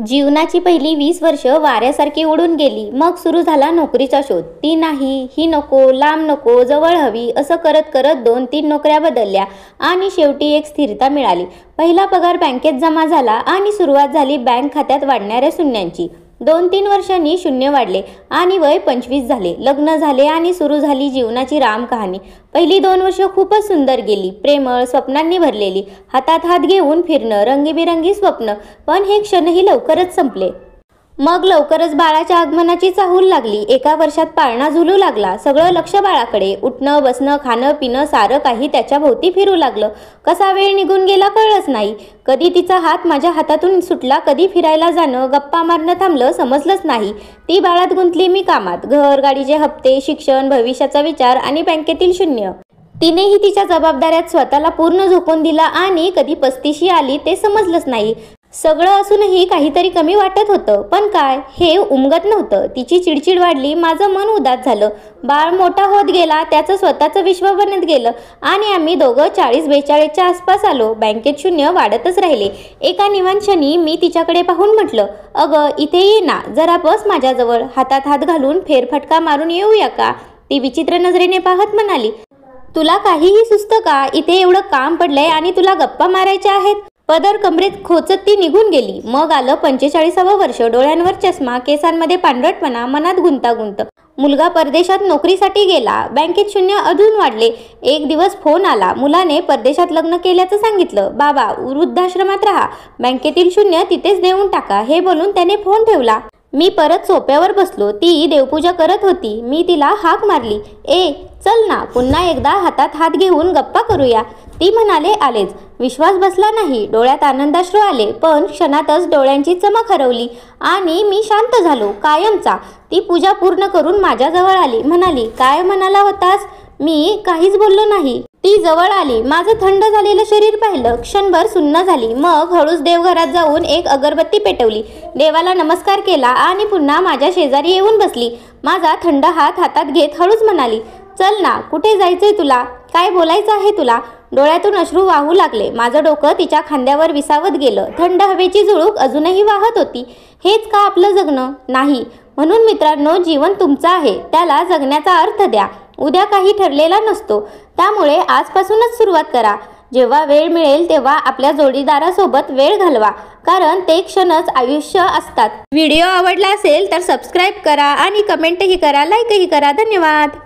जीवनाची पहिली 20 वर्ष वाऱ्यासारखी उडून गेली. मग सुरू झाला नोकरीचा शोध. ती नाही, ही नको, लांब नको, जवळ हवी, असं करत करत 2-3 नोकऱ्या बदलल्या आणि शेवटी एक स्थिरता मिळाली. पहिला पगार बँकेत जमा झाला आणि सुरुवात झाली बँक खात्यात वाढणाऱ्या शून्यांची. 2-3 वर्षांनी शून्य वाढले आणि वय 25 झाले. लग्न झाले आणि सुरू झाली जीवनाची राम कहाणी. पहिली 2 वर्ष खूपच सुंदर गेली, प्रेमळ, स्वप्नांनी भरलेली. हातात हात घेऊन फिरणं, रंगीबिरंगी स्वप्न. पण हे क्षणही लवकरच संपले. मग लवकरच बाळाच्या आगमनाची चाहूल लागली. एका वर्षात पाळणा झुलू लागला. सगळं लक्ष बाळाकडे. उठणं, बसणं, खाणं, पिणं सारं काही त्याच्या भोवती फिरू लागलं. कसा वेळ निघून गेला कळलंच नाही. कधी तिचा हात माझ्या हातातून सुटला, कधी फिरायला जाणं, गप्पा मारणं थांबलं, समजलंच नाही. ती बाळात गुंतली, मी कामात. घर, गाडीचे हप्ते, शिक्षण, भविष्याचा विचार आणि बँकेतील शून्य. तिनेही तिच्या जबाबदाऱ्यात स्वतःला पूर्ण झोकून दिला आणि कधी 35शी आली ते समजलंच नाही. सगळं असूनही काहीतरी कमी वाटत होतं. पण काय, हे उमगत नव्हतं. तिची चिडचिड वाढली. माझं मन उदास झालं. बाळ मोठा होत गेला. त्याचं स्वतःचं विश्व बनत गेलं आणि आम्ही दोघं 40-42च्या आसपास आलो. बँकेत शून्य वाढतच राहिले. एका निवांत क्षणी मी तिच्याकडे पाहून म्हटलं, अगं इथे ये ना, जरा बस माझ्याजवळ. हातात हात घालून फेरफटका मारून येऊया का? ती विचित्र नजरेने पाहत म्हणाली, तुला काहीही सुचतं का? इथे एवढं काम पडलंय आणि तुला गप्पा मारायच्या आहेत? पदर कमरेत खोचत ती निघून गेली. मग आलं 45वं वर्ष. डोळ्यांवर चष्मा, केसांमध्ये पांढरटपणा, मनात गुंतागुंत. मुलगा परदेशात नोकरीसाठी गेला. बँकेत शून्य अजून वाढले. एक दिवस फोन आला. मुलाने परदेशात लग्न केल्याचं सांगितलं. बाबा, वृद्धाश्रमात राहा, बँकेतील शून्य तिथेच देऊन टाका, हे बोलून त्याने फोन ठेवला. मी परत सोप्यावर बसलो. ती देवपूजा करत होती. मी तिला हाक मारली, ए चल ना, पुन्हा एकदा हातात हात घेऊन गप्पा करूया. ती म्हणाले, आलेच. विश्वास बसला नाही. डोळ्यात आनंदाश्रू आले. पण क्षणातच डोळ्यांची चमक हरवली आणि मी शांत झालो, कायमचा. ती पूजा पूर्ण करून माझ्याजवळ आली. म्हणाली, काय म्हणाला होतास? मी काहीच बोललो नाही. ती जवळ आली. माझं थंड झालेलं शरीर पाहिलं. क्षणभर सुन्न झाली. मग हळूच देवघरात जाऊन एक अगरबत्ती पेटवली. देवाला नमस्कार केला आणि पुन्हा माझ्या शेजारी येऊन बसली. माझा थंड हात हातात घेत हळूच म्हणाली, चल ना, कुठे जायचंय तुला? काय बोलायचं आहे तुला? डोळ्यातून अश्रू वाहू लागले. माझं डोकं तिच्या खांद्यावर विसावत गेलं. थंड हवेची झुळूक अजूनही वाहत होती. हेच का आपलं जगणं? नाही. म्हणून मित्रांनो, जीवन तुमचं आहे. त्याला जगण्याचा अर्थ द्या. उद्या काही ठरलेला नसतो. त्यामुळे आजपासूनच सुरुवात करा. जेव्हा वेळ मिळेल तेव्हा आपल्या जोडीदारासोबत वेळ घालवा, कारण ते क्षणच आयुष्य असतात. व्हिडिओ आवडला असेल तर सबस्क्राईब करा आणि कमेंटही करा, लाईकही करा. धन्यवाद.